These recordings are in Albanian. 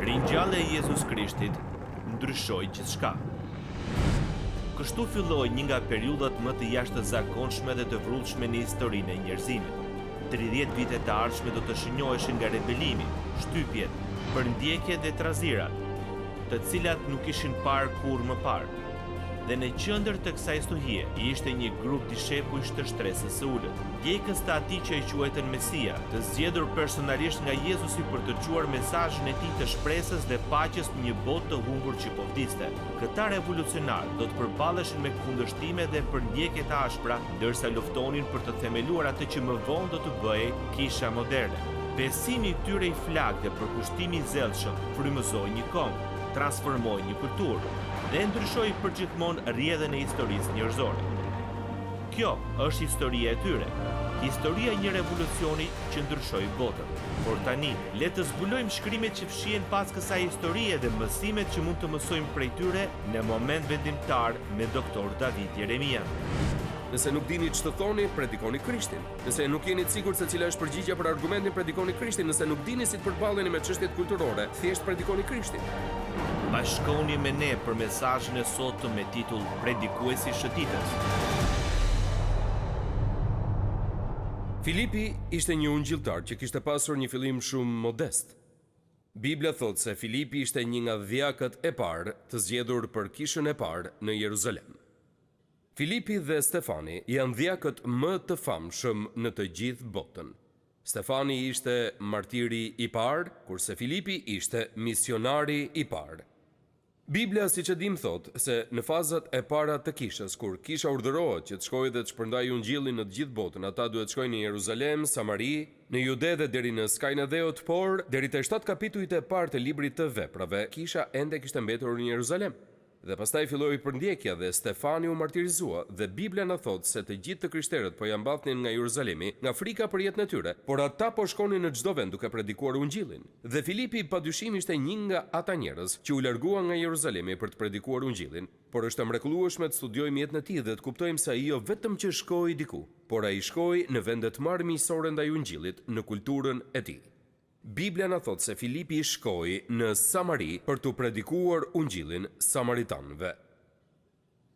Ringjallja e Jezus Krishtit ndryshoi gjithçka. Kështu filloi një nga periudhat më të jashtëzakonshme dhe të vrrullshme në historinë e njerëzimit. 30 vite të ardhshme do të shënjoheshin nga rebelimi, shtypjet, përndjekjet dhe trazirat, të cilat nuk ishin parë kurrë më parë. Dhe në qendër të kësaj stuhie ishte një grup dishepujsh të shtresës së ulët, djegës të atij që i quajtën Mesia, të zgjedhur personalisht nga Jezusi për të çuar mesazhin e tij të shpresës dhe paqes në një botë të humbur që po vdiste. Këta revolucionarë do të përballeshin me kundërshtime dhe përndjekje të ashpra, ndërsa luftonin për të themeluar atë që më vonë do të bëhej kisha moderne. Besimi i tyre i flak dhe përkushtimi i zellshëm frymëzoi një kombë, transformoi një kulturë dhe ndryshoi përgjithmonë rrjedhën e historisë njerëzore. Kjo është historia e tyre, historia e një revolucioni që ndryshoi botën. Por tani, le të zbulojmë shkrimet që fshihen pas kësaj historie dhe mësimet që mund të mësojmë prej tyre në moment vendimtar me doktor David Jeremia. Nëse nuk dini ç'të thoni, predikoni Krishtin. Nëse nuk jeni të sigurt se cila është përgjigjja për argumentin, predikoni Krishtin. Nëse nuk dini si të përballeni me çështjet kulturore, thjesht predikoni Krishtin. Bashkoni me ne për mesazhin e sotëm me titull Predikuesi shëtitës. Filipi ishte një ungjilltar që kishte pasur një fillim shumë modest. Bibla thotë se Filipi ishte një nga dhjakët e parë të zgjedhur për kishën e parë në Jeruzalem. Filipi dhe Stefani janë dhjakët më të famshëm në të gjithë botën. Stefani ishte martiri i parë, kurse Filipi ishte misionari i parë. Biblia, siç e dim, thotë se në fazat e para të kishës, kur kisha urdhërohet që të shkojë dhe të shpërndajë ungjillin në të gjithë botën, ata duhet të shkojnë në Jeruzalem, Samari, në Jude dhe deri në skajin e dheut, por deri te 7 kapitujt e parë të librit të veprave, kisha ende kishte mbetur në Jeruzalem. Dhe pastaj filloi përndjekja dhe Stefani u martirizua dhe Biblia na thotë se të gjithë të krishterët po ja mbathnin nga Jeruzalemi nga frika për jetën e tyre, por ata po shkonin në çdo vend duke predikuar ungjillin. Dhe Filipi padyshim ishte një nga ata njerëz që u larguan nga Jeruzalemi për të predikuar ungjillin, por është e mrekullueshme të studiojmë jetën e tij dhe të kuptojmë se ai jo vetëm që shkoi diku, por ai shkoi në vende të marrëmiqësore ndaj ungjillit, në kulturën e tij. Biblia na thotë se Filipi shkoi në Samari për të predikuar ungjillin samaritanëve.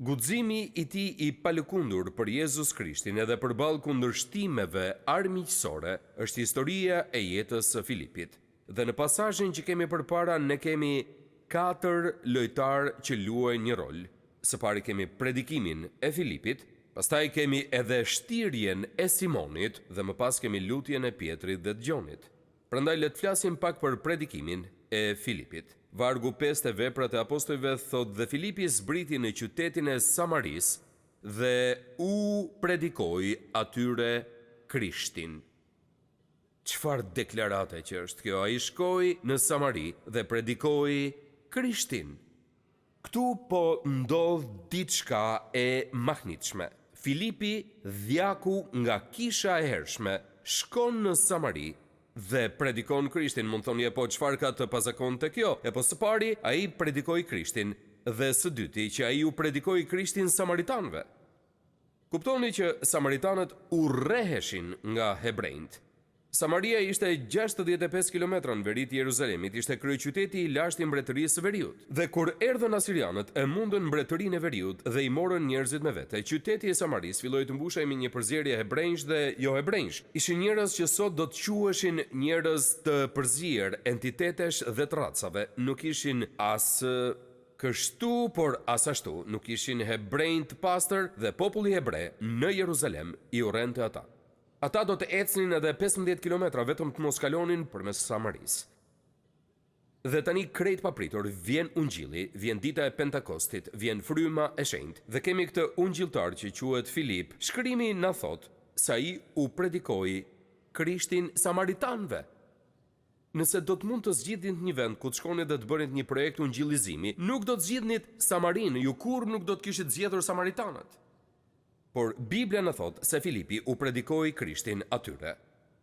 Guximi i tij i palëkundur për Jezus Krishtin edhe përballë kundërshtimeve armiqësore është historia e jetës së Filipit. Dhe në pasazhin që kemi përpara ne kemi 4 lojtarë që luajnë një rol. Së pari kemi predikimin e Filipit, pastaj kemi edhe shtirjen e Simonit dhe më pas kemi lutjen e Pietrit dhe të Gjonit. Prandaj le të flasim pak për predikimin e Filipit. Vargu 5 e Veprat e Apostujve thotë dhe Filipi zbriti në qytetin e Samaris dhe u predikoi atyre Krishtin. Çfarë deklarate që është kjo? Ai shkoi në Samari dhe predikoi Krishtin. Ktu po ndodh diçka e mahnitshme. Filipi, dhjaku nga kisha e hershme, shkon në Samari dhe predikon Krishtin. Mund thoni po çfarë ka të pazakontë kjo? Po së pari ai predikoi Krishtin dhe së dyti që ai u predikoi Krishtin samaritanëve. Kuptoni që samaritanët urreheshin nga hebrejt. Samaria ishte 65 km në veri të Jeruzalemit, ishte kryeqyteti i lashtë i mbretërisë së Veriut. Dhe kur erdhën asirianët, e mundën mbretërinë e Veriut dhe i morën njerëzit me vete. Qyteti i Samaris filloi të mbushej me një përzierje hebrejsh dhe jo hebrejsh. Ishin njerëz që sot do të quheshin njerëz të përzier, entitetesh dhe të racave. Nuk ishin as kështu, por as ashtu. Nuk ishin hebrejnë të pastër dhe populli hebre në Jeruzalem i urrente ata. Ata do të ecnin edhe 15 km vetëm të mos kalonin përmes Samaris. Dhe tani krejt papritur vjen ungjilli, vjen dita e Pentakostit, vjen fryma e shenjtë dhe kemi këtë ungjilltar që quhet Filip. Shkrimi na thot se ai u predikoi Krishtin samaritanëve. Nëse do të mund të zgjidhnit një vend ku të shkonit dhe të bënit një projekt ungjillizimi, nuk do të zgjidhnit Samarin, ju kur nuk do të kishit zgjedhur samaritanët. Por Biblia në thot se Filipi u predikoi Krishtin atyre.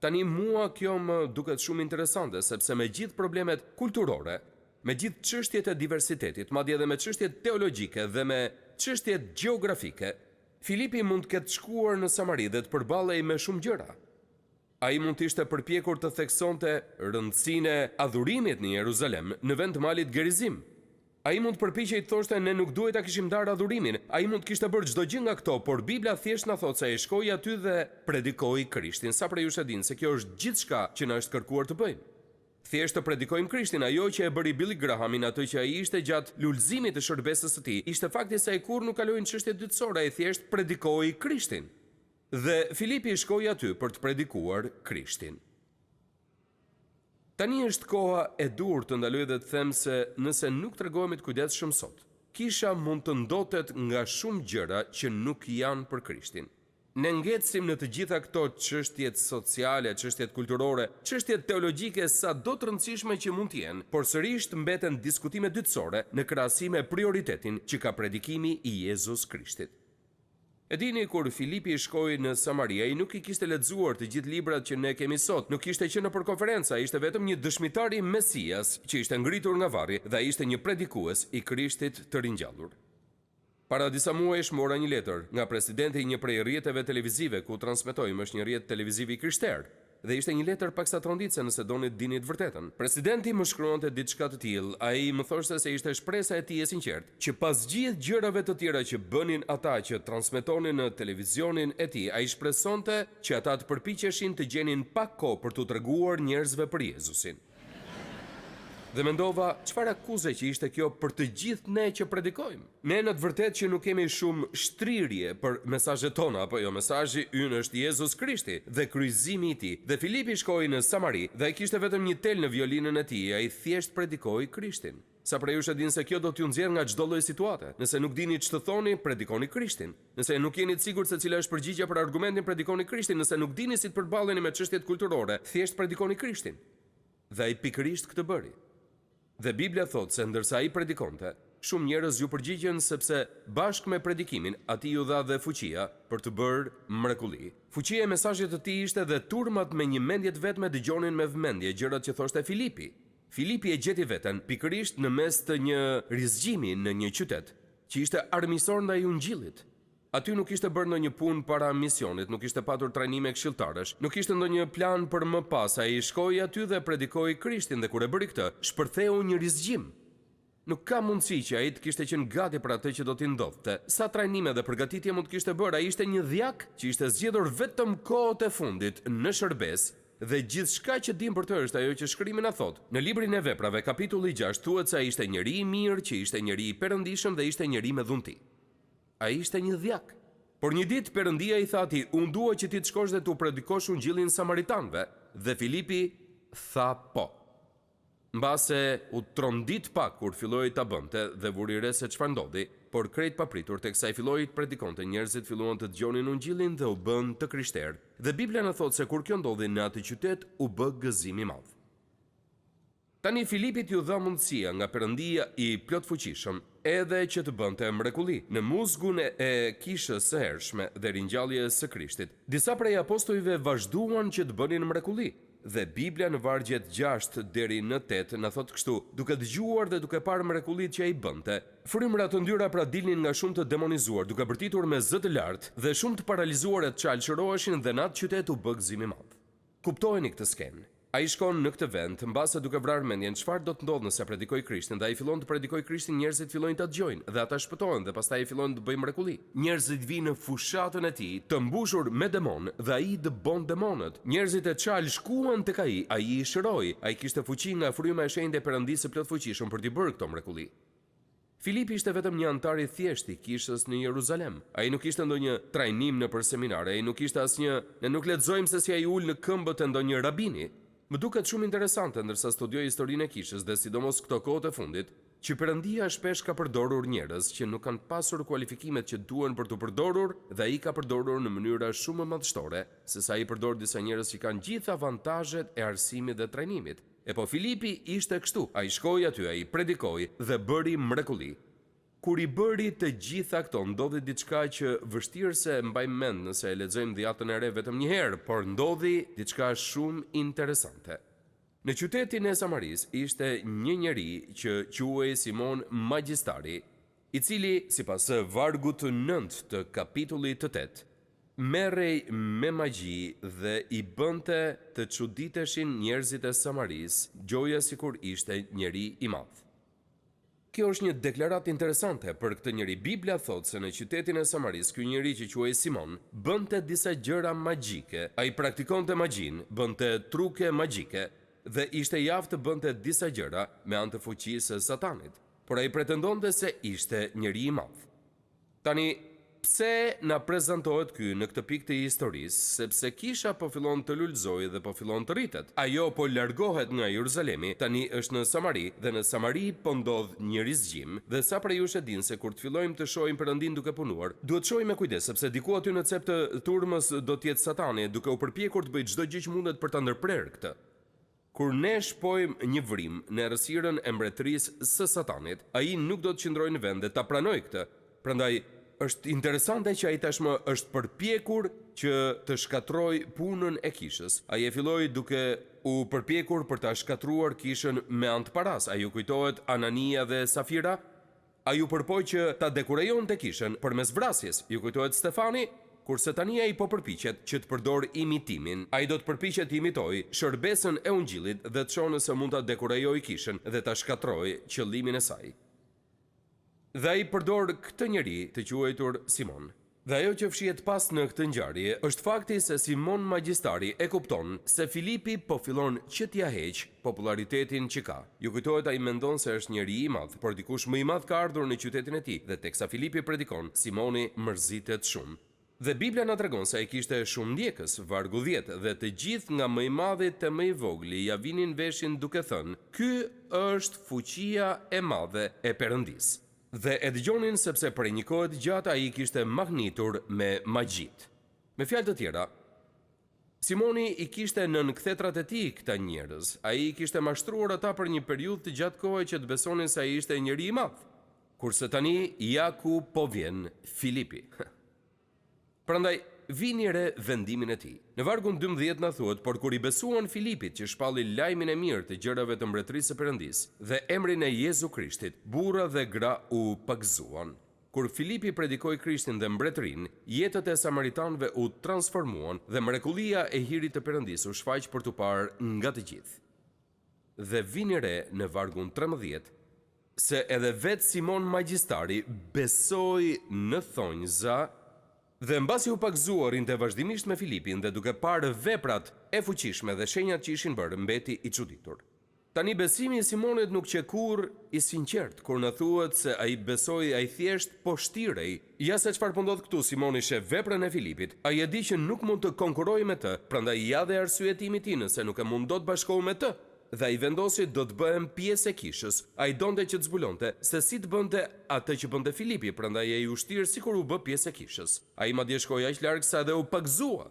Tani mua kjo më duket shumë interesante, sepse me gjithë problemet kulturore, me gjithë çështjet e diversitetit, madje edhe me çështjet teologjike dhe me çështjet gjeografike, Filipi mund të ketë shkuar në Samari dhe të përballej me shumë gjëra. Ai mund të ishte përpjekur të theksonte rëndësinë e adhurimit në Jeruzalem në vend të malit Gerizim. Ai mund të përpiqej të thoshte ne nuk duhet ta kishim ndarë adhurimin. Ai mund të kishte bërë çdo gjë nga këto, por Bibla thjesht na thotë se ai shkoi aty dhe predikoi Krishtin. Sa prej jush e dinë se kjo është gjithçka që na është kërkuar të bëjmë. Thjesht të predikojmë Krishtin, ajo që e bëri Billy Grahamin atë që ai ishte gjatë lulëzimit të shërbesës së tij, ishte fakti se ai kurrë nuk kaloi në çështje dytësore, ai thjesht predikoi Krishtin. Dhe Filipi shkoi aty për të predikuar Krishtin. Tani është koha e dur të ndaloj dhe të them se nëse nuk tregohemi të kujdesshëm sot, kisha mund të ndotet nga shumë gjëra që nuk janë për Krishtin. Ne ngecsim në të gjitha këto çështjet sociale, çështjet kulturore, çështjet teologjike sa do të rëndësishme që mund të jenë, por sërish mbeten diskutime dytësore në krahasim me prioritetin që ka predikimi i Jezus Krishtit. E dini kur Filipi shkoi në Samari, ai nuk i kishte lexuar të gjithë librat që ne kemi sot, nuk kishte qenë për konferenca, ishte vetëm një dëshmitar i Mesias që ishte ngritur nga varri dhe ai ishte një predikues i Krishtit të ringjallur. Para disa muajsh mora një letër nga presidenti i një prej rrjeteve televizive ku transmetojmë, është një rrjet televiziv i krishterë. Dhe ishte një letër paksa tronditse nëse doni të dini të vërtetën. Presidenti më shkruante diçka të tillë, ai më thoshte se ishte shpresa e tij e sinqertë, që pas gjithë gjërave të tjera që bënin ata që transmetonin në televizionin e tij, ai shpresonte që ata të përpiqeshin të gjenin pak kohë për t'u treguar njerëzve për Jezusin. Dhe mendova, çfarë akuze që ishte kjo për të gjithë ne që predikojmë. Ne në të vërtetë që nuk kemi shumë shtrirje për mesazhet tona, apo jo, mesazhi ynë është Jezus Krishti dhe kryqëzimi i tij. Dhe Filipi shkoi në Samari dhe ai kishte vetëm një tel në violinën e tij, ai thjesht predikoi Krishtin. Sa prej jush e dinë se kjo do t'ju nxjerrë nga çdo lloj situate. Nëse nuk dini ç'të thoni, predikoni Krishtin. Nëse nuk jeni të sigurt se cila është përgjigjja për argumentin, predikoni Krishtin. Nëse nuk dini si të përballeni me çështjet kulturore, thjesht predikoni Krishtin. Dhe ai pikërisht këtë bëri. Dhe Biblia thotë se ndërsa ai predikonte, shumë njerëz ju përgjigjen sepse bashkë me predikimin, atij u dha dhe fuqia për të bërë mrekulli. Fuqia e mesazhit të tij ishte dhe turmat me një mendje të vetme dëgjonin me vëmendje gjërat që thoshte Filipi. Filipi e gjeti veten pikërisht në mes të një rizgjimi në një qytet që ishte armiqësor ndaj ungjillit. Aty nuk ishte bërë ndonjë punë para misionit, nuk ishte patur trajnime këshilltarësh, nuk ishte ndonjë plan për më pas. Ai shkoi aty dhe predikoi Krishtin dhe kur e bëri këtë, shpërtheu një rizgjim. Nuk ka mundësi që ai të kishte qenë gati për atë që do t'i ndodhte. Sa trajnime dhe përgatitje mund të kishte bërë, ai ishte një dhjak që ishte zgjedhur vetëm kohët e fundit në shërbes. Dhe gjithçka që dim për të është ajo që shkrimi na thot. Në librin e Veprave, kapitulli 6, thuhet se ai ishte njeri i mirë, që ishte njeri i perëndishëm dhe ishte njeri me dhunti. Ai ishte një dhjak. Por një ditë Perëndia i tha atij, unë dua që ti të shkosh dhe t'u predikosh ungjillin samaritanëve, dhe Filipi tha po. Mbase u trondit pak kur filloi ta bënte dhe vuri re se çfarë ndodhi, por krejt papritur teksa ai filloi të predikonte, njerëzit filluan të dëgjonin ungjillin dhe u bën të krishterë. Dhe Biblia na thotë se kur kjo ndodhi në atë qytet u bë gëzim i madh. Tani Filipit ju dha mundësia nga Perëndia i plot fuqishëm edhe që të bënte mrekulli në muzgun e kishës së hershme dhe ringjalljes së Krishtit. Disa prej apostujve vazhduan që të bënin mrekulli. Dhe Biblia në vargjet 6 deri në 8 na thot kështu: duke dëgjuar dhe duke parë mrekullitë që ai bënte, frymra të ndyra pra dilnin nga shumë të demonizuar, duke bërtitur me zë të lartë, dhe shumë të paralizuar të çalçëroheshin dhe në atë qytet u bë gëzim i madh. Kuptojeni këtë skenë. Ai shkon në këtë vend, mbase duke vrarë mendjen çfarë do të ndodhë nëse predikoj Krishtin, dhe ai fillon të predikoj Krishtin, njerëzit fillojnë ta dëgjojnë dhe ata shpëtohen dhe pastaj fillojnë të bëjnë mrekulli. Njerëzit vinë në fushatën e tij, të mbushur me demon, dhe ai dëbon demonët. Njerëzit e çal shkuan tek ai i shëroi, ai kishte fuqi nga fryma e shenjtë e Perëndisë së plot fuqishëm për t'i bërë këto mrekulli. Filipi ishte vetëm një antar i thjeshtë i kishës në Jeruzalem. Ai nuk ishte ndonjë trajnim nëpër seminare, ai nuk ishte asnjë, ne nuk lexojmë se si ai ul në këmbët e ndonjë rabini. Më duket shumë interesante ndërsa studioj historinë e kishës dhe sidomos këto kohët e fundit, që Perëndia shpesh ka përdorur njerëz që nuk kanë pasur kualifikimet që duhen për të përdorur, dhe ai ka përdorur në mënyra shumë më madhështore se sa ai përdor disa njerëz që kanë gjithë avantazhet e arsimit dhe trajnimit. E po Filipi ishte kështu, ai shkoi aty, ai predikoi dhe bëri mrekulli. Kur i bëri të gjitha këto, ndodhi diçka që vështirë se mbaj mend nëse e lexojmë Dhjetën e Re vetëm një herë, por ndodhi diçka shumë interesante. Në qytetin e Samaris ishte një njeri që quhej Simon Magjistari, i cili sipas vargut të 9 të kapitullit të 8, merrej me magji dhe i bënte të çuditeshin njerëzit e Samaris, gjoja sikur ishte njeri i madh. Kjo është një deklaratë interesante për këtë njeri. Biblia thotë se në qytetin e Samaris, ky njeri që quhej Simon bënte disa gjëra magjike. Ai praktikonte magjin, bënte truke magjike dhe ishte i aftë të bënte disa gjëra me anë të fuqisë së Satanit. Por ai pretendonte se ishte njeri i madh. Tani, pse na prezantohet ky në këtë pikë të historisë? Sepse kisha po fillon të lulëzojë dhe po fillon të rritet. Ajo po largohet nga Jeruzalemi, tani është në Samari dhe në Samari po ndodh një rizgjim dhe sa prej jush e din se kur të fillojmë të shohim Perëndin duke punuar, duhet shohim me kujdes sepse diku aty në cep të turmës do të jetë Satani duke u përpjekur të bëjë çdo gjë që mundet për ta ndërprerë këtë. Kur ne shpojmë një vrim në errësirën e mbretërisë së Satanit, ai nuk do të qëndrojë në vend dhe ta pranojë këtë. Prandaj është interesante që ai tashmë është përpjekur që të shkatroj punën e kishës. Ai e filloi duke u përpjekur për ta shkatruar kishën me anë të paras. Ai u kujtohet Anania dhe Safira. Ai u përpoi që ta dekurajonte kishën përmes vrasjes. Ju kujtohet Stefani? Kurse tani ai po përpiqet që të përdor imitimin. Ai do të përpiqet të imitoj shërbesën e ungjillit dhe të shohë se mund ta dekurajojë kishën dhe ta shkatrojë qëllimin e saj. Dhe ai përdor këtë njeri të quajtur Simon. Dhe ajo që fshihet pas në këtë ngjarje është fakti se Simon Magjistari e kupton se Filipi po fillon që t'ia heq popularitetin që ka. Ju kujtohet ai mendon se është njeri i madh, por dikush më i madh ka ardhur në qytetin e tij dhe teksa Filipi predikon, Simoni mërzitet shumë. Dhe Biblia na tregon se ai kishte shumë ndjekës, vargu 10, dhe të gjithë nga më i madhi te më i vogli ja vinin veshin duke thënë: "Ky është fuqia e madhe e Perëndis." Dhe e dëgjonin sepse prej një kohe të gjatë ai kishte mahnitur me magjit. Me fjalë të tjera, Simoni i kishte nën kthetrat e tij këta njerëz. Ai i kishte mashtruar ata për një periudhë të gjatë kohe që të besonin se ai ishte njeri i madh. Kurse tani ja ku po vjen Filipi. Prandaj vini re vendimin e tij. Në vargun 12 na thuhet, por kur i besuan Filipit që shpalli lajmin e mirë të gjërave të mbretërisë së Perëndis dhe emrin e Jezu Krishtit, burra dhe gra u pagëzuan. Kur Filipi predikoi Krishtin dhe mbretërinë, jetët e samaritanëve u transformuan dhe mrekullia e hirit të Perëndis u shfaq për tu parë nga të gjithë. Dhe vini re në vargun 13 se edhe vetë Simon Magjistari besoi në thonjza. Dhe mbasi u pagëzuarin të vazhdimisht me Filipin dhe duke parë veprat e fuqishme dhe shenjat që ishin bërë, mbeti i çuditur. Tani besimi i Simonit nuk që kur i sinqert, kur në thuhet se ai besoi, ai thjesht po shtirej. Ja se çfarë po ndodh këtu, Simoni sheh veprën e Filipit, ai e di që nuk mund të konkurojë me të, prandaj ja dhe arsyetimi i tij nëse nuk e mund dot bashkohu me të. Dhe ai vendosi do të bëhem pjesë e kishës. Ai donte që të zbulonte se si të bënte atë që bënte Filipi, prandaj ai u shtir sikur u bë pjesë e kishës. Ai madje shkoi aq larg sa dhe u pagëzua.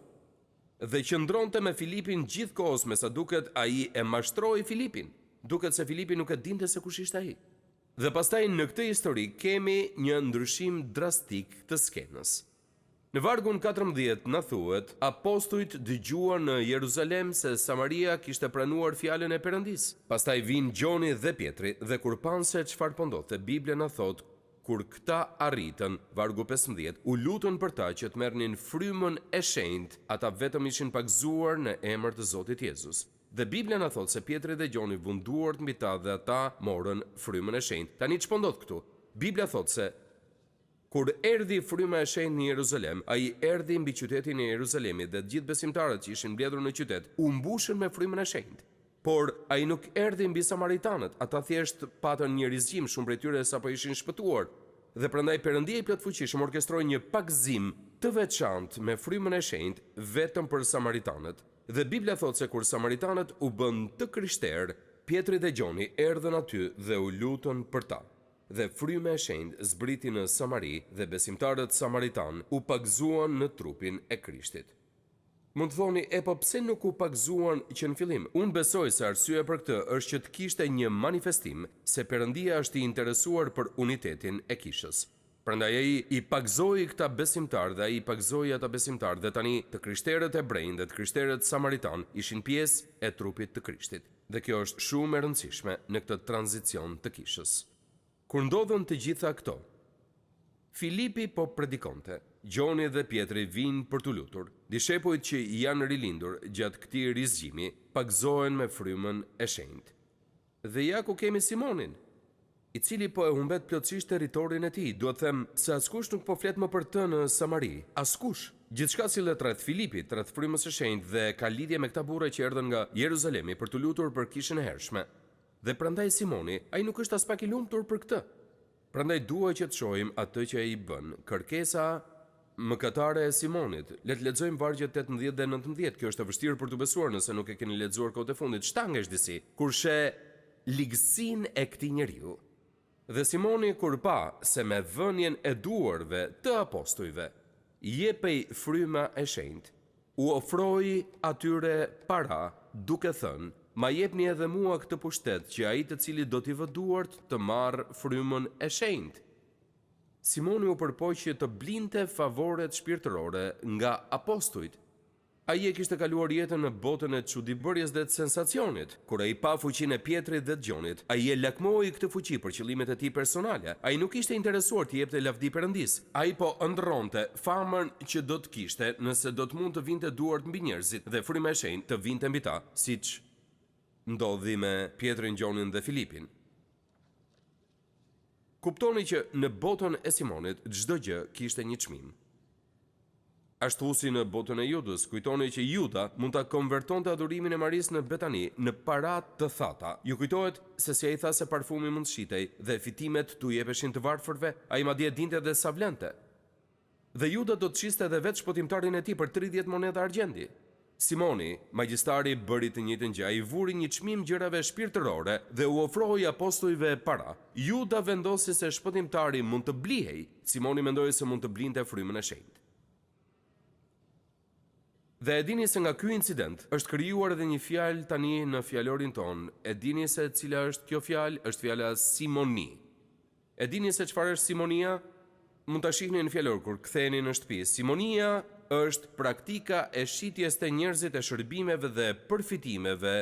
Dhe qëndronte me Filipin gjithkohës, me sa duket ai e mashtroi Filipin. Duket se Filipi nuk e dinte se kush ishte ai. Dhe pastaj në këtë histori kemi një ndryshim drastik të skenës. Në vargun 14 na thuhet, apostujt dëgjuan në Jeruzalem se Samaria kishte pranuar fjalën e Perëndis. Pastaj vinë Gjoni dhe Pietri dhe kur pan se çfarë po ndodhte, Biblia na thot, kur këta arritën, vargu 15, u lutën për ta që të merrnin frymën e shenjtë, ata vetëm ishin pagëzuar në emër të Zotit Jezus. Dhe Biblia na thot se Pietri dhe Gjoni vun duart mbi ta dhe ata morën frymën e shenjtë. Tani ç'po ndodh këtu? Biblia thot se kur erdhi fryma e shenjtë në Jeruzalem, ai erdhi mbi qytetin e Jeruzalemit dhe të gjithë besimtarët që ishin mbledhur në qytet u mbushën me frymën e shenjtë. Por ai nuk erdhi mbi samaritanët, ata thjesht patën një rizgjim, shumë prej tyre sapo ishin shpëtuar. Dhe prandaj Perëndia i plotfuqishëm orkestroi një pagëzim të veçantë me frymën e shenjtë vetëm për samaritanët. Dhe Biblia thotë se kur samaritanët u bën të krishterë, Pietri dhe Gjoni erdhën aty dhe u lutën për ta. Dhe fryma e shenjtë zbriti në Samari dhe besimtarët samaritan u pagëzuan në trupin e Krishtit. Mund të thoni, po pse nuk u pagëzuan që në fillim? Unë besoj se arsyeja për këtë është që të kishte një manifestim se Perëndia është i interesuar për unitetin e kishës. Prandaj ai i pagëzoi këta besimtarë dhe ai i pagëzoi ata besimtarë dhe tani të krishterët hebrejnë dhe të krishterët samaritan ishin pjesë e trupit të Krishtit. Dhe kjo është shumë e rëndësishme në këtë tranzicion të kishës. Kur ndodhen të gjitha këto, Filipi po predikonte, Gjoni dhe Pietri vinë për të lutur. Dishepujt që janë rilindur gjatë këtij rizgjimi pagzohen me frymën e shenjtë. Dhe ja ku kemi Simonin, i cili po e humbet plotësisht territorin e tij. Duhet them se askush nuk po flet më për të në Samari. Askush. Gjithçka sillet rreth Filipit, rreth frymës së shenjtë dhe ka lidhje me këta burra që erdhën nga Jeruzalemi për të lutur për kishën e hershme. Dhe prandaj Simoni, ai nuk është as pak i lumtur për këtë. Prandaj dua që të shohim atë që ai bën. Kërkesa mëkatare e Simonit. Le të lexojmë vargjet 18 dhe 19. Kjo është e vështirë për të besuar nëse nuk e keni lexuar kohët e fundit. Shtangesh disi, kur sheh ligësinë e këtij njeriu. Dhe Simoni kur pa se me vënien e duarve të apostujve jepej fryma e shenjtë, u ofroi atyre para, duke thënë: "Ma jepni edhe mua këtë pushtet që ai të cili do t'i vë duart të marrë frymën e shenjtë." Simoni u përpoqi të blinte favoret shpirtërore nga apostujt. Ai e kishte kaluar jetën në botën e çuditëbërjes dhe të sensacionit. Kur ai pa fuqinë e Pietrit dhe të Gjonit, ai e lakmoi këtë fuqi për qëllimet e tij personale. Ai nuk ishte interesuar të jepte lavdi Perëndis. Ai po ëndrronte famën që do të kishte nëse do të mund të vinte duart mbi njerëzit dhe fryma e shenjtë të vinte mbi ta, siç ndodhi me Pietrin, Gjonin dhe Filipin. Kuptoni që në botën e Simonit çdo gjë kishte një çmim. Ashtu si në botën e Judës, kujtoni që Juda mund ta konvertonte adhurimin e Maris në Betani në para të thata. Ju kujtohet se si ai tha se parfumi mund shitej dhe fitimet t'u jepeshin të varfërve, ai madje dinte edhe sa vlente. Dhe Juda do të çiste edhe vetë shpotimtarin e tij për 30 monedha argjendi. Simoni, magjistari, bëri të njëjtën gjë. Ai vuri një çmim gjërave shpirtërore dhe u ofroi apostujve para. Juda vendosi se shpotimtari mund të blihej. Simoni mendoi se mund të blinte frymën e shenjtë. Dhe e dini se nga ky incident është krijuar edhe një fjalë tani në fjalorin ton. E dini se cila është kjo fjalë? Është fjala simoni. E dini se çfarë është simonia? Mund ta shihni në fjalor kur ktheheni në shtëpi. Simonia është praktika e shitjes te njerëzit e shërbimeve dhe përfitimeve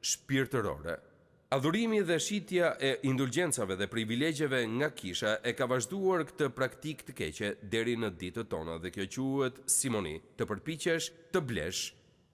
shpirtërore. Adhurimi dhe shitja e indulgjencave dhe privilegjeve nga kisha e ka vazhduar këtë praktikë të keqe deri në ditët tona dhe kjo quhet simoni, të përpiqesh të blesh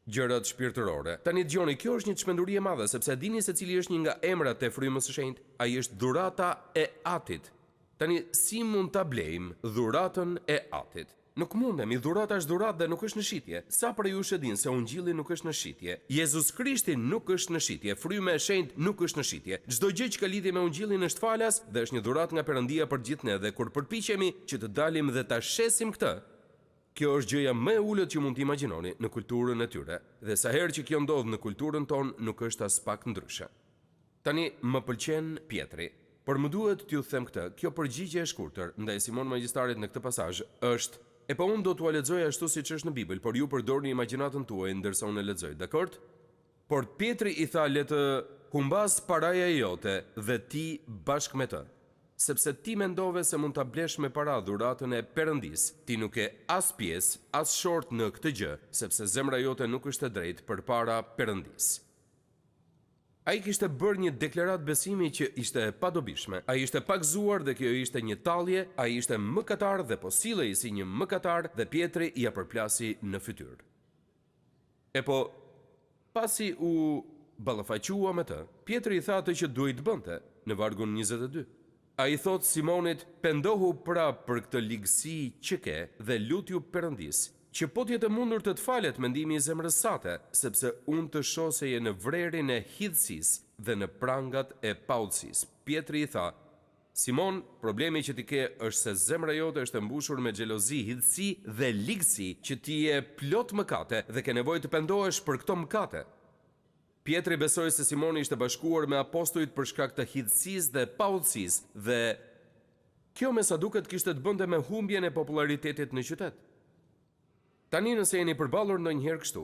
gjërat shpirtërore. Tani dëgjoni, kjo është një çmenduri e madhe sepse dini se cili është një nga emrat e frymës së shenjtë? Ai është dhurata e Atit. Tani si mund ta blejmë dhuratën e Atit? Nuk mundemi, dhurata është dhuratë dhe nuk është në shitje. Sa prej jush e din se ungjilli nuk është në shitje? Jezus Krishti nuk është në shitje, fryma e shenjtë nuk është në shitje. Çdo gjë që ka lidhje me ungjillin është falas dhe është një dhuratë nga Perëndia për gjithë ne dhe kur përpiqemi që të dalim dhe ta shesim këtë, kjo është gjëja më e ulët që mund të imagjinoni në kulturën e tyre. Dhe sa herë që kjo ndodh në kulturën tonë, nuk është as pak ndryshe. Tani më pëlqen Pietri, por më duhet t'ju them këtë. Kjo përgjigje e shkurtër ndaj Simon Magjistarit në këtë pasazh është: "E po unë do t'u lexoj ashtu siç është në Bibël, por ju përdorni imagjinatën tuaj ndërsa unë e lexoj, dakord?" Por Pietri i tha: "Le të humbas paraja jote dhe ti bashkë me të, sepse ti mendove se mund ta blesh me para dhuratën e Perëndis. Ti nuk e as pjesë, as short në këtë gjë, sepse zemra jote nuk është e drejtë përpara Perëndis." Ai kishte bërë një deklarat besimi që ishte e padobishme. Ai ishte pagzuar dhe kjo ishte një tallje. Ai ishte mëkatar dhe po sillej si një mëkatar dhe Pietri ia përplasi në fytyrë. E po, pasi u ballafaqua me të, Pietri i tha atë që duhej të bënte në vargun 22. Ai thot Simonit: "Pendohu pra për këtë ligësi që ke dhe lutju Perëndis, që po t'jetë mundur të të falet mendimi i zemrës sate, sepse unë të shoh se je në vrerin e hidhësisë dhe në prangat e paudhësisë." Pietri i tha: "Simon, problemi që ti ke është se zemra jote është e mbushur me xhelozi, hidhësi dhe ligësi, që ti je plot mëkate dhe ke nevojë të pendohesh për këto mëkate." Pietri besoi se Simoni ishte bashkuar me apostujt për shkak të hidhësisë dhe paudhësisë dhe kjo me sa duket kishte të bënte me humbjen e popularitetit në qytet. Tani nëse jeni përballur ndonjëherë kështu,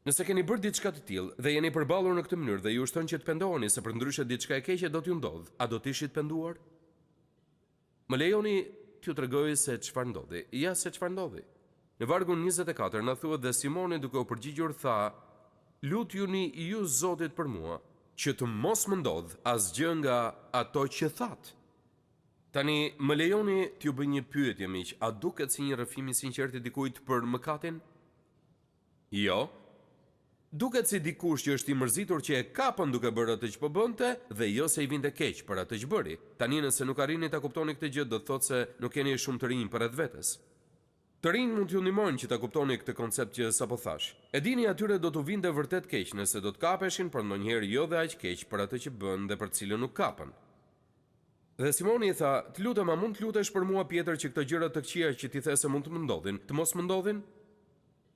nëse keni bërë diçka të tillë dhe jeni përballur në këtë mënyrë dhe ju shton që të pendoheni se përndryshe diçka e keqe do t'ju ndodh, a do të ishit penduar? Më lejoni t'ju tregoj se çfarë ndodhi. Ja se çfarë ndodhi. Në vargun 24 na thuhet dhe Simoni duke u përgjigjur tha: "Lutjuni ju Zotit për mua, që të mos më ndodh asgjë nga ato që that." Tani, më lejoni t'ju bëj një pyetje miq, a duket si një rrëfim i sinqert i dikujt për mëkatin? Jo. Duket si dikush që është i mërzitur që e kapën duke bërë atë që po bënte dhe jo se i vinte keq për atë që bëri. Tani nëse nuk arrini ta kuptoni këtë gjë, do të thotë se nuk keni shumë të rinj përreth vetes. Të rinj mund t'ju ndihmojnë që ta kuptoni këtë koncept që sapo thash. E dini atyre do t'u vinte vërtet keq nëse do të kapeshin, por ndonjëherë jo dhe aq keq për atë që bën dhe për cilën nuk kapën. Dhe Simoni i tha, të lutem, a mund të lutesh për mua Pjetër që këto gjëra të këqija që ti the se mund të më ndodhin, të mos më ndodhin?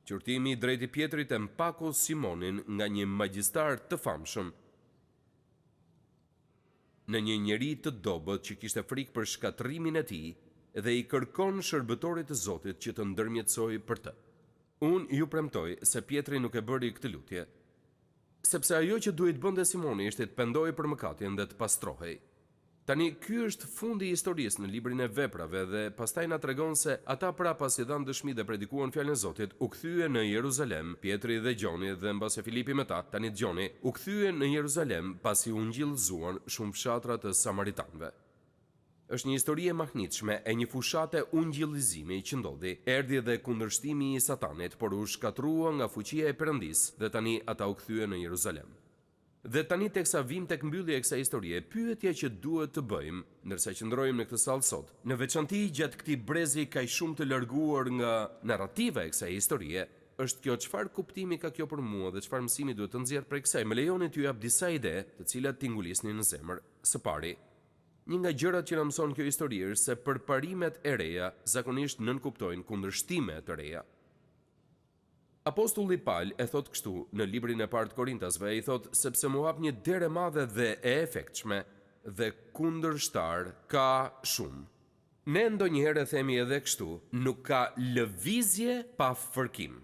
Qurtimi i drejt i Pjetrit e mpaku Simonin nga një magjistar të famshëm në një njeri të dobët që kishte frikë për shkatrimin e tij dhe i kërkon shërbëtorit të Zotit që të ndërmjetësoj për të. Unë ju premtoj se Pjetri nuk e bëri këtë lutje, sepse ajo që duhet bënte Simoni ishte të pendojë për mëkatin dhe të pastrohej. Tani, ky është fundi i historisë në librin e Veprave dhe pastaj na tregon se ata pasi i dhanë dëshmi dhe predikuan fjalën e Zotit, u kthye në Jeruzalem, Pietri dhe Gjoni dhe mbase Filipi me ta, tani Gjoni, u kthye në Jeruzalem pasi u ngjillëzuan shumë fshatra të samaritanëve. Është një histori e mahnitshme e një fushate ungjillëzimi që ndodhi. Erdhi dhe kundërshtimi i Satanit, por u shkatrua nga fuqia e Perëndisë dhe tani ata u kthye në Jeruzalem. Dhe tani teksa vim tek mbyllja e kësaj historie, pyetja që duhet të bëjmë, ndërsa qëndrojmë në këtë sallë sot, në veçanti gjatë këtij brezi kaq shumë të larguar nga narrativa e kësaj historie, është kjo: çfarë kuptimi ka kjo për mua dhe çfarë mësimi duhet të nxjerr prej kësaj? Më lejoni t'ju jap disa ide, të cilat tingullisnin në zemër. Së pari, një nga gjërat që na mëson kjo histori është se përparimet e reja zakonisht nënkuptojnë kundërshtime të reja. Apostulli Paul e thot kështu në librin e parë të Korintasve, i thot, sepse mu hap një derë e madhe dhe e efektshme dhe kundërshtar ka shumë. Ne ndonjëherë themi edhe kështu, nuk ka lëvizje pa fërkim.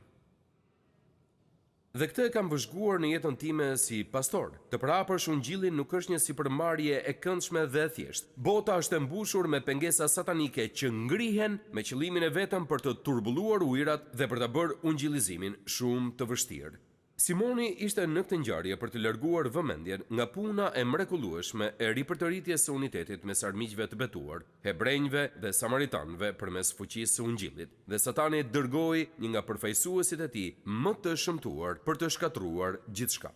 Dhe këtë e kam vëzhguar në jetën time si pastor. Të prapësh ungjilli nuk është një sipërmarrje e këndshme dhe e thjeshtë. Bota është e mbushur me pengesa satanike që ngrihen me qëllimin e vetëm për të turbulluar ujërat dhe për ta bërë ungjillizimin shumë të vështirë. Simoni ishte në këtë ngjarje për të larguar vëmendjen nga puna e mrekullueshme e ripërtëritjes së unitetit mes armiqve të betuar, hebrejve dhe samaritanëve përmes fuqisë së ungjillit, dhe Satani dërgoi një nga përfaqësuesit e tij më të shëmtuar për të shkatruar gjithçka.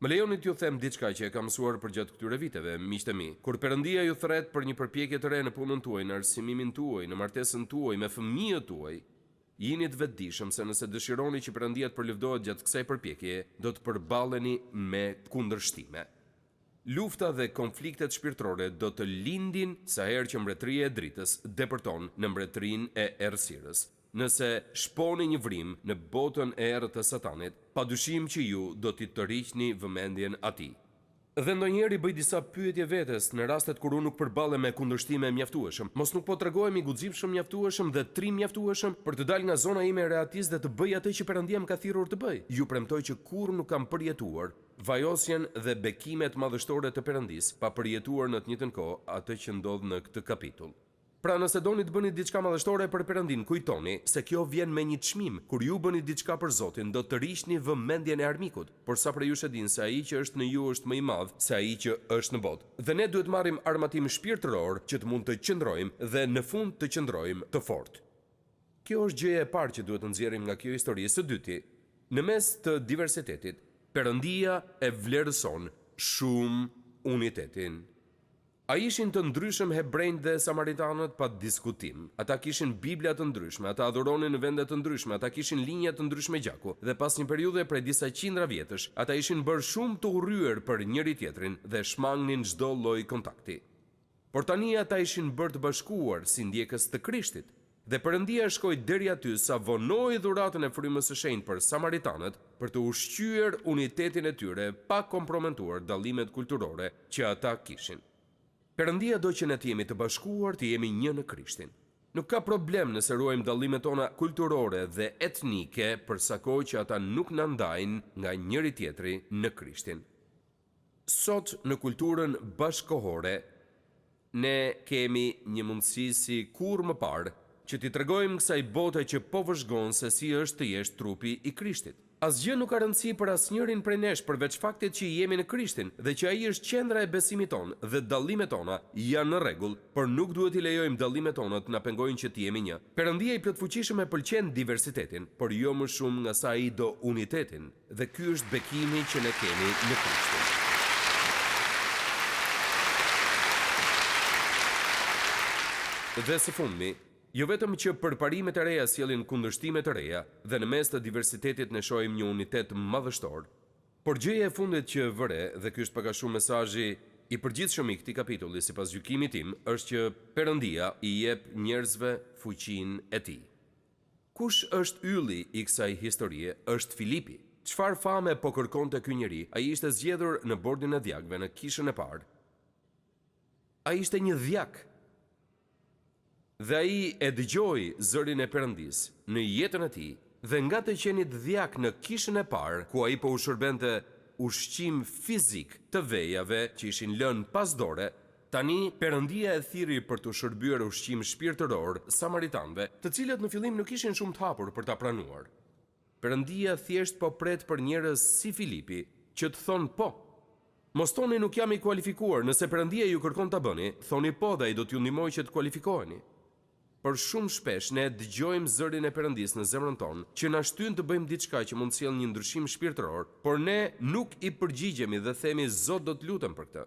Më lejoni t'ju them diçka që e kam mësuar përgjatë këtyre viteve, miqtë mi. Kur Perëndia ju thret për një përpjekje të re në punën tuaj, në arsimimin tuaj, në martesën tuaj, me fëmijët tuaj, jini të vetëdijshëm se nëse dëshironi që Perëndia të përlëvdohet gjatë kësaj përpjekjeje, do të përballeni me kundërshtime. Lufta dhe konfliktet shpirtërore do të lindin sa herë që mbretëria e dritës depërton në mbretërinë e errësirës. Nëse shponi një vrim në botën e errët të Satanit, padyshim që ju do t'i tërhiqni vëmendjen atij. Dhe ndonjëherë bëj disa pyetje vetes në rastet kur unë nuk përballem me kundërshtime mjaftueshëm. Mos nuk po tregohemi guximshëm mjaftueshëm dhe trim mjaftueshëm për të dalë nga zona ime e rehatist dhe të bëj atë që Perëndia më ka thirrur të bëj. Ju premtoj që kurrë nuk kam përjetuar vajosjen dhe bekimet madhështore të Perëndisë pa përjetuar në të njëjtën kohë atë që ndodh në këtë kapitull. Pra nëse doni të bëni diçka madhështore për Perëndin, kujtoni se kjo vjen me një çmim. Kur ju bëni diçka për Zotin, do të rishni vëmendjen e armikut, por sa për ju e din se ai që është në ju është më i madh se ai që është në botë. Dhe ne duhet marrim armatim shpirtëror që të mund të qëndrojmë dhe në fund të qëndrojmë të fortë. Kjo është gjëja e parë që duhet të nxjerrim nga kjo histori. Së dyti, në mes të diversitetit, Perëndia e vlerëson shumë unitetin. A ishin të ndryshëm hebrejnë dhe samaritanët pa diskutim. Ata kishin Biblia të ndryshme, ata adhuronin në vende të ndryshme, ata kishin linja të ndryshme gjaku, dhe pas një periudhe prej disa qindra vjetësh, ata ishin bërë shumë të urryer për njëri tjetrin dhe shmangnin çdo lloj kontakti. Por tani ata ishin bërë të bashkuar si ndjekës të Krishtit. Dhe Perëndia shkoi deri aty sa vonoi dhuratën e frymës së shenjtë për samaritanët për të ushqyer unitetin e tyre pa komprometuar dallimet kulturore që ata kishin. Perëndia do që ne të jemi të bashkuar, të jemi një në Krishtin. Nuk ka problem nëse ruajmë dallimet tona kulturore dhe etnike për sa kohë që ata nuk na ndajnë nga njëri tjetri në Krishtin. Sot në kulturën bashkohore ne kemi një mundësi si kurrë më parë që t'i tregojmë kësaj bote që po vëzhgon se si është të jesh trupi i Krishtit. Asgjë nuk ka rëndësi për asnjërin prej nesh përveç faktit që jemi në Krishtin dhe që ai është qendra e besimit tonë dhe dallimet tona janë në rregull, por nuk duhet i lejojmë dallimet tona të na pengojnë që të jemi një. Perëndia i plotfuqishëm e pëlqen diversitetin, por jo më shumë nga sa ai do unitetin, dhe ky është bekimi që ne kemi në Krishtin. Dhe së fundmi, jo vetëm që përparimet e reja sjellin kundërshtime të reja dhe në mes të diversitetit ne shohim një unitet madhështor, por gjëja e fundit që vëre, dhe ky është pak a shumë mesazhi i përgjithshëm i këtij kapitulli sipas gjykimit tim, është që Perëndia i jep njerëzve fuqinë e tij. Kush është ylli i kësaj historie? Është Filipi. Çfarë fame po kërkonte ky njeri? Ai ishte zgjedhur në bordin e djagëve në kishën e parë. Ai ishte një djak. Dhe ai e dëgjoi zërin e Perëndis në jetën e tij, dhe nga të qenit djak në kishën e parë, ku ai po u shërbente ushqim fizik të vejave që ishin lënë pas dore, tani Perëndia e thirri për të shërbyer ushqim shpirtëror samaritanëve, të cilët në fillim nuk ishin shumë të hapur për ta pranuar. Perëndia thjesht po pret për njerëz si Filipi që të thonë po. Mos thoni nuk jam i kualifikuar, nëse Perëndia ju kërkon ta bëni, thoni po dhe ai do t'ju ndihmojë që të kualifikoheni. Por shumë shpesh ne dëgjojmë zërin e Perëndis në zemrën tonë që na shtyn të bëjmë diçka që mund të sjellë një ndryshim shpirtëror, por ne nuk i përgjigjemi dhe themi Zot do të lutem për këtë.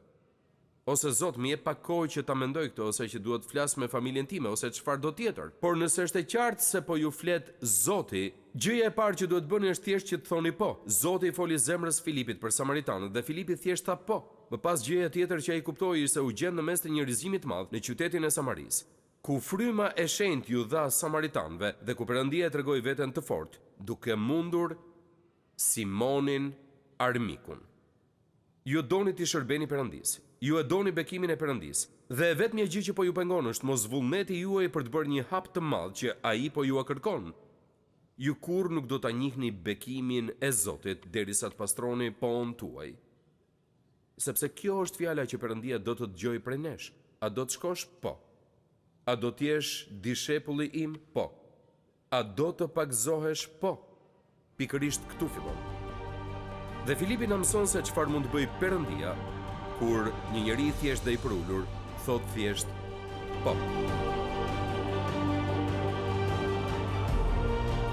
Ose Zot më jep pak kohë që ta mendoj këtë, ose që duhet të flas me familjen time, ose çfarë do tjetër. Por nëse është e qartë se po ju flet Zoti, gjëja e parë që duhet bëni është thjesht që të thoni po. Zoti i foli zemrës Filipit për samaritanët dhe Filipi thjesht tha po. Më pas gjëja tjetër që ai kuptoi ishte se u gjen në mes të një rrezimi të madh në qytetin e Samaris, ku fryma e shenjtë ju dha samaritanëve dhe ku Perëndia e tregoi veten të fortë, duke mundur Simonin armikun. Ju doni të shërbeni Perëndis, ju e doni bekimin e Perëndis, dhe vetmja gjë që po ju pengon është mos vullneti juaj për të bërë një hap të madh që ai po ju kërkon. Ju kurrë nuk do ta njihni bekimin e Zotit derisa të pastroni po'n tuaj. Sepse kjo është fjala që Perëndia do të dëgjojë prej nesh. A do të shkosh? Po. A do t'jesh dishepulli im? Po. A do të pagzohesh? Po. Pikërisht këtu fillon. Dhe Filipi na mëson se çfarë mund të bëj Perëndia kur një njeri thjesht dhe i përulur thot thjesht po.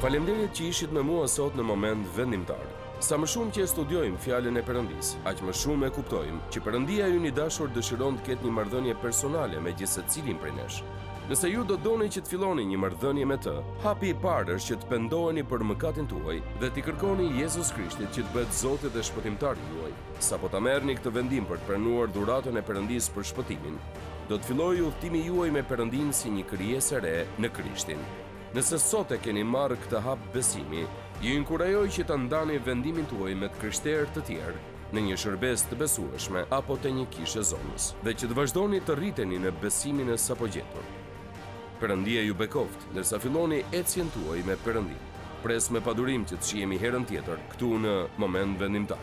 Faleminderit që ishit me mua sot në moment vendimtar. Sa më shumë që e studiojmë fjalën e Perëndis, aq më shumë e kuptojmë që Perëndia ynë i dashur dëshiron të ketë një marrëdhënie personale me gjithë secilin prej nesh. Nëse ju do doni që të filloni një marrëdhënie me të, hapi i parë është që të pendoheni për mëkatin tuaj dhe t'i kërkoni Jezus Krishtit që të bëhet Zoti dhe shpëtimtari juaj. Sapo ta merrni këtë vendim për të pranuar dhuratën e Perëndis për shpëtimin, do të fillojë udhtimi juaj me Perëndin si një krijesë e re në Krishtin. Nëse sot e keni marrë këtë hap besimi, ju inkurajoj që ta ndani vendimin tuaj me të krishterë të tjerë në një shërbes të besueshme apo te një kishë zonës, dhe që të vazhdoni të rriteni në besimin e sapo gjetur. Perëndia ju bekoft, ndërsa filloni ecjen tuaj me Perëndin. Pres me padurim që të shihemi herën tjetër këtu në moment vendimtar.